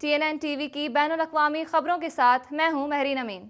TNN TV की बैनुल-अक़वामी खबरों के साथ मैं हूं महरीन अमीन।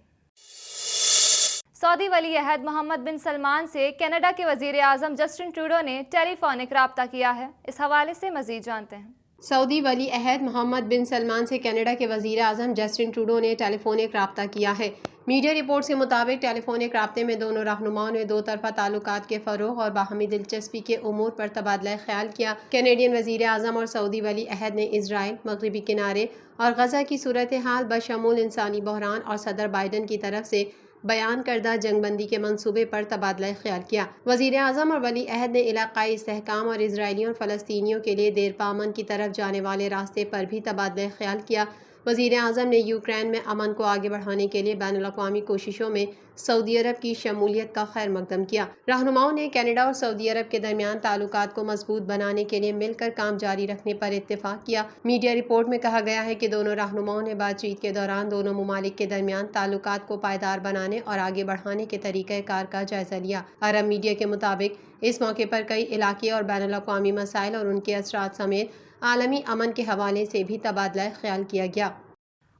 सऊदी वली अहद मोहम्मद बिन सलमान से कनाडा के वज़ीर आज़म जस्टिन ट्रूडो ने टेलीफोनिक राब्ता किया है। इस हवाले से मज़ीद जानते हैं। सऊदी वली अहद मोहम्मद बिन सलमान से कनाडा के वज़ीर आज़म जस्टिन ट्रूडो ने टेलीफोनिक राब्ता किया है। मीडिया रिपोर्ट के मुताबिक टेलीफोनिक राब्ते में दोनों रहनुमाओं ने दो तरफा ताल्लुकात के फ़रोग़ और बाहमी दिलचस्पी के उमूर पर तबादला ख्याल किया। कैनेडियन वज़ीर आज़म और सऊदी वली अहद ने इजराइल, मगरबी किनारे और गज़ा की सूरत हाल बशमूल इंसानी बहरान और सदर बाइडन की तरफ से बयान करदा जंगबंदी के मंसूबे पर तबादला ख्याल किया। वज़ीर आज़म और वली अहद ने इलाक़ाई इस्तेहकाम और इजराइलियों और फ़लस्तीनियों के लिए देर पामन की तरफ जाने वाले रास्ते पर भी तबादला ख्याल किया। वज़ीर आज़म ने यूक्रेन में अमन को आगे बढ़ाने के लिए बैनुल-अक़वामी कोशिशों में सऊदी अरब की शमूलियत का खैर मकदम किया। रहनुमाओं ने कनाडा और सऊदी अरब के दरमियान ताल्लुकात को मजबूत बनाने के लिए मिलकर काम जारी रखने पर इत्तेफाक किया। मीडिया रिपोर्ट में कहा गया है कि दोनों रहनुमाओं ने बातचीत के दौरान दोनों ममालिक के दरमियान ताल्लुकात को पायदार बनाने और आगे बढ़ाने के तरीक़े कार का जायज़ा लिया। अरब मीडिया के मुताबिक इस मौके पर कई इलाक़ाई और बैनुल-अक़वामी मसाइल और उनके असरात समेत आलमी अमन के हवाले से भी तबादला ख्याल किया गया।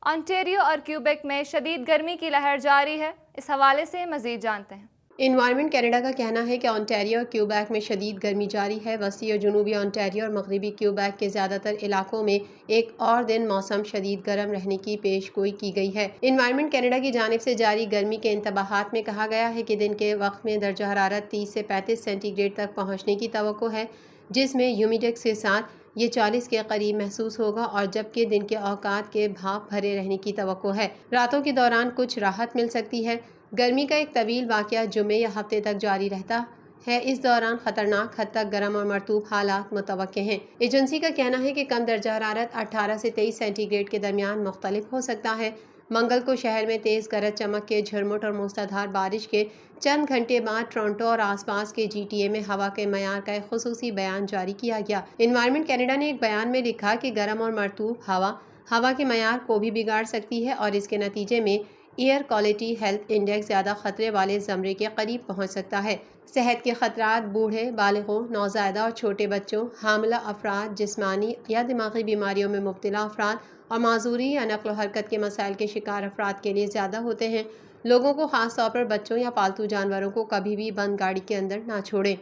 ओंटारियो और क्यूबेक में शदीद गर्मी की लहर जारी है। इस हवाले से मज़ीद जानते हैं। इन्वायरमेंट कनाडा का कहना है कि ओंटारियो और क्यूबेक में शदीद गर्मी जारी है। वसी और जनूबी ओंटारियो और मगरबी क्यूबेक के ज़्यादातर इलाकों में एक और दिन मौसम शदीद गर्म रहने की पेशगोई की गई है। इन्वायरमेंट कनाडा की जानिब से जारी गर्मी के इंतबाहात में कहा गया है कि दिन के वक्त में दर्जा हरारत 30 से 35 सेंटीग्रेड तक पहुँचने की तवक्को है, जिसमें ह्यूमिडिक्स के साथ ये 40 के करीब महसूस होगा और जबकि दिन के औकात के भाप भरे रहने की तवक्को है। रातों के दौरान कुछ राहत मिल सकती है। गर्मी का एक तवील वाक़या जुमे या हफ्ते तक जारी रहता है। इस दौरान ख़तरनाक हद तक गर्म और मरतूब हालात मुतवक्के हैं। एजेंसी का कहना है कि कम दर्जा हरारत 18 से 23 सेंटीग्रेड के दरमियान मुख्तलिफ हो सकता है। मंगल को शहर में तेज़ गरज चमक के झुरमुट और मूसलाधार बारिश के चंद घंटे बाद टोरंटो और आसपास के GTA में हवा के मयार का एक खुसूसी बयान जारी किया गया। इन्वायरमेंट कनाडा ने एक बयान में लिखा कि गर्म और मरतूब हवा के मयार को भी बिगाड़ सकती है और इसके नतीजे में एयर क्वालिटी हेल्थ इंडेक्स ज़्यादा खतरे वाले ज़मरे के करीब पहुँच सकता है। सेहत के खतरात बूढ़े, बालिगों, नौज़ायदा और छोटे बच्चों, हामिला अफराद, जिस्मानी या दिमागी बीमारियों में मुब्तला अफराद और माजूरी या नक़्ल हरकत के मसाइल के शिकार अफराद के लिए ज़्यादा होते हैं। लोगों को ख़ास तौर पर बच्चों या पालतू जानवरों को कभी भी बंद गाड़ी के अंदर ना छोड़ें।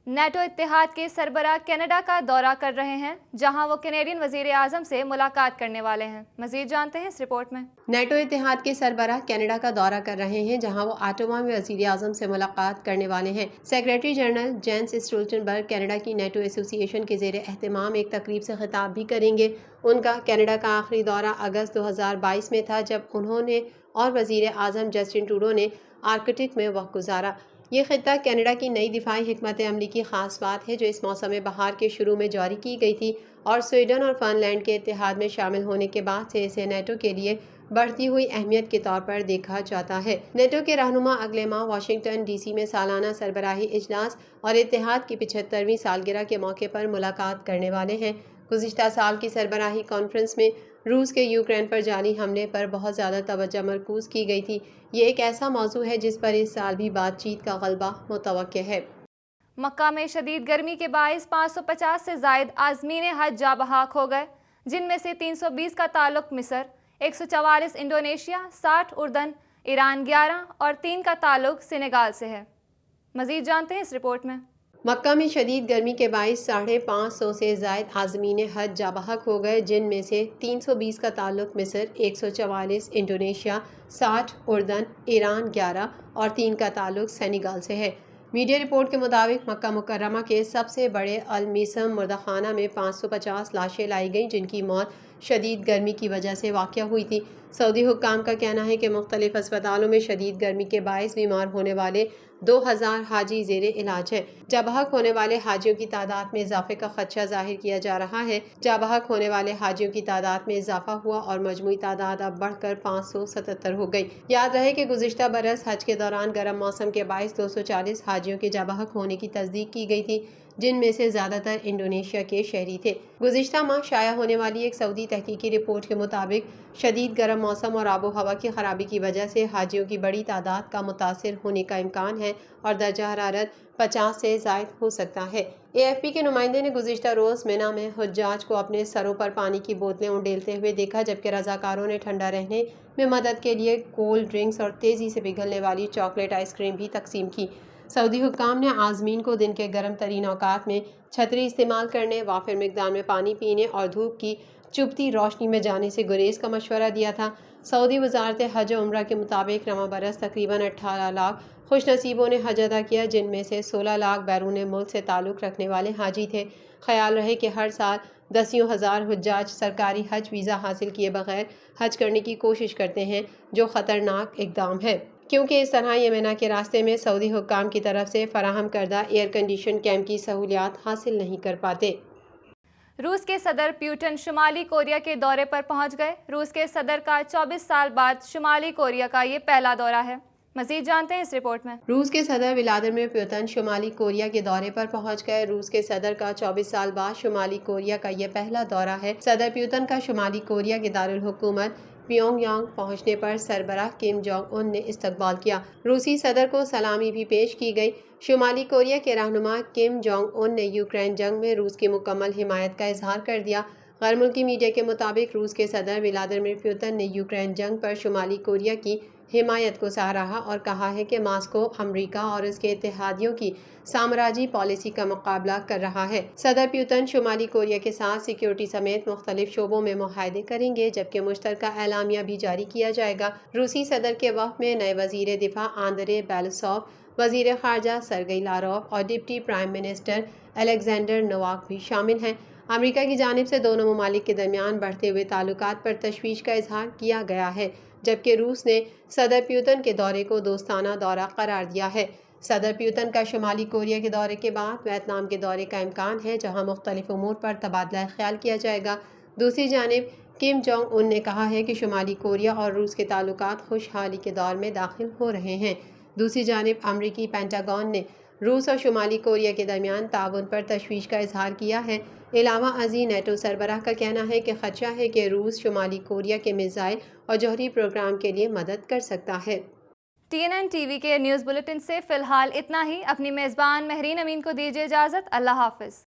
नेटो इत्तेहाद के सरबराह कनाडा का दौरा कर रहे हैं, जहां वो कैनेडियन वज़ीर आज़म से मुलाकात करने वाले हैं। मज़ीद जानते हैं इस रिपोर्ट में। नेटो इत्तेहाद के सरबराह कनाडा का दौरा कर रहे हैं, जहां वो ऑटावा में वज़ीर आज़म से मुलाकात करने वाले हैं। Secretary general Jens Stoltenberg Canada की नेटो एसोसिएशन के ज़ेर एहतमाम एक तकरीब से खिताब भी करेंगे। उनका कनाडा का आखिरी दौरा अगस्त 2022 में था, जब उन्होंने और वज़ीर आज़म जस्टिन ट्रूडो ने आर्कटिक में वक्त गुजारा। ये खित्ता कनाडा की नई दिफाई हिकमत अमली की ख़ास बात है, जो इस मौसम बहार के शुरू में जारी की गई थी और स्वीडन और फ़िनलैंड के इत्तेहाद में शामिल होने के बाद से इसे नेटो के लिए बढ़ती हुई अहमियत के तौर पर देखा जाता है। नेटो के रहनुमा अगले माह वाशिंगटन DC में सालाना सरबराही इजलास और इत्तेहाद की 75वीं सालगिरह के मौके पर मुलाकात करने वाले हैं। गुज़िश्ता साल की सरबराही कॉन्फ्रेंस में रूस के यूक्रेन पर जारी हमले पर बहुत ज़्यादा तवज्जो मरकूज़ की गई थी। ये एक ऐसा मौजू है जिस पर इस साल भी बातचीत का गलबा मुतवक्के है। मक्का में शदीद गर्मी के बाइस 550 से ज़ायद आज़मीन हज जा बहाक हो गए, जिनमें से 320 का ताल्लुक मिस्र, 144 इंडोनेशिया, 60 उर्दन, ईरान 11 और 3 का ताल्लुक सेनेगाल से है। मज़ीद जानते हैं इस रिपोर्ट में। मक्का में शदीद गर्मी के बाइस 550 से ज़ायद आज़मीन हज जा बहक हो गए, जिनमें से 320 का ताल्लुक मिस्र, 144 इंडोनेशिया, 60 उर्दन, ईरान 11 और 3 का ताल्लुक सेनेगाल से है। मीडिया रिपोर्ट के मुताबिक मक्का मुकर्रमा के सबसे बड़े अल-मिसम मुर्दाखाना में 550 लाशें लाई गईं, जिनकी मौत शदीद गर्मी की वजह से वाक़या हुई थी। सऊदी हुक्काम का कहना है कि मुख्तलिफ अस्पतालों में शदीद गर्मी के बाइस बीमार होने वाले 2000 हाजी ज़ेरे इलाज हैं। जाबहक होने वाले हाजियों की तादाद में इजाफे का खदशा जाहिर किया जा रहा है। जाबहक होने वाले हाजियों की तादाद में इजाफा हुआ और मजमूई तादाद अब बढ़कर 577 हो गई। याद रहे कि गुज़िश्ता बरस हज के दौरान गर्म मौसम के बाइस 240 हाजियों के जाबहक होने की तस्दीक की गई थी, जिनमें से ज़्यादातर इंडोनेशिया के शहरी थे। गुज़िश्ता माह शाया होने वाली एक सऊदी तहकीकी रिपोर्ट के मुताबिक शदीद गर्म موسم اور آب و ہوا کی خرابی کی وجہ سے حاجیوں کی بڑی تعداد کا متاثر ہونے کا امکان ہے اور درجہ حرارت 50 سے زائد ہو سکتا ہے۔ AFP کے نمائندے نے گزشتہ روز مینا میں حجاج کو اپنے سروں پر پانی کی بوتلیں انڈیلتے ہوئے دیکھا، جبکہ رضاکاروں نے ٹھنڈا رہنے میں مدد کے لیے کولڈ ڈرنکس اور تیزی سے پگھلنے والی چاکلیٹ آئس کریم بھی تقسیم کی۔ سعودی حکام نے عازمین کو دن کے گرم ترین اوقات میں چھتری استعمال کرنے، وافر مقدار میں پانی پینے اور دھوپ کی چبھتی روشنی میں جانے سے گریز کا مشورہ دیا تھا۔ سعودی وزارت حج و عمرہ کے مطابق رواں برس تقریباً 18 لاکھ خوش نصیبوں نے حج ادا کیا، جن میں سے 16 لاکھ بیرون ملک سے تعلق رکھنے والے حاجی تھے۔ خیال رہے کہ ہر سال دسیوں ہزار حجاج سرکاری حج ویزا حاصل کیے بغیر حج کرنے کی کوشش کرتے ہیں، جو خطرناک اقدام ہے، کیونکہ اس طرح یہ مینا کے راستے میں سعودی حکام کی طرف سے فراہم کردہ ایئر کنڈیشن کیمپ کی سہولیات حاصل نہیں کر پاتے۔ روس کے صدر پیوٹن شمالی کوریا کے دورے پر پہنچ گئے۔ روس کے صدر کا 24 سال بعد شمالی کوریا کا یہ پہلا دورہ ہے۔ مزید جانتے ہیں اس رپورٹ میں۔ روس کے صدر ولادیمیر پوتن شمالی کوریا کے دورے پر پہنچ گئے۔ روس کے صدر کا 24 سال بعد شمالی کوریا کا یہ پہلا دورہ ہے۔ صدر پیوتن کا شمالی کوریا کے دارالحکومت پیونگ یانگ پہنچنے پر سربراہ کم جونگ ان نے استقبال کیا۔ روسی صدر کو سلامی بھی پیش کی گئی۔ شمالی کوریا کے رہنما کم جونگ ان نے یوکرین جنگ میں روس کی مکمل حمایت کا اظہار کر دیا۔ غیر ملکی میڈیا کے مطابق روس کے صدر ولادیمیر پوتن نے یوکرین جنگ پر شمالی کوریا کی حمایت کو سراہا اور کہا ہے کہ ماسکو امریکہ اور اس کے اتحادیوں کی سامراجی پالیسی کا مقابلہ کر رہا ہے۔ صدر پیوتن شمالی کوریا کے ساتھ سیکیورٹی سمیت مختلف شعبوں میں معاہدے کریں گے، جبکہ مشترکہ اعلامیہ بھی جاری کیا جائے گا۔ روسی صدر کے وفد میں نئے وزیر دفاع آندرے بیلوسوف، وزیر خارجہ سرگئی لاروف اور deputy prime minister Alexander Novak بھی شامل ہیں۔ امریکہ کی جانب سے دونوں ممالک کے درمیان بڑھتے ہوئے تعلقات پر تشویش کا اظہار کیا گیا ہے، جبکہ روس نے صدر پیوتن کے دورے کو دوستانہ دورہ قرار دیا ہے۔ صدر پیوتن کا شمالی کوریا کے دورے کے بعد ویتنام کے دورے کا امکان ہے، جہاں مختلف امور پر تبادلہ خیال کیا جائے گا۔ دوسری جانب کم جونگ ان نے کہا ہے کہ شمالی کوریا اور روس کے تعلقات خوشحالی کے دور میں داخل ہو رہے ہیں۔ دوسری جانب امریکی پینٹاگون نے روس اور شمالی کوریا کے درمیان تعاون پر تشویش کا اظہار کیا ہے۔ علاوہ ازیں نیٹو سربراہ کا کہنا ہے کہ خدشہ ہے کہ روس شمالی کوریا کے میزائل اور جوہری پروگرام کے لیے مدد کر سکتا ہے۔ TNN TV کے نیوز بلیٹن سے فی الحال اتنا ہی۔ اپنی میزبان مہرین امین کو دیجیے اجازت۔ اللہ حافظ۔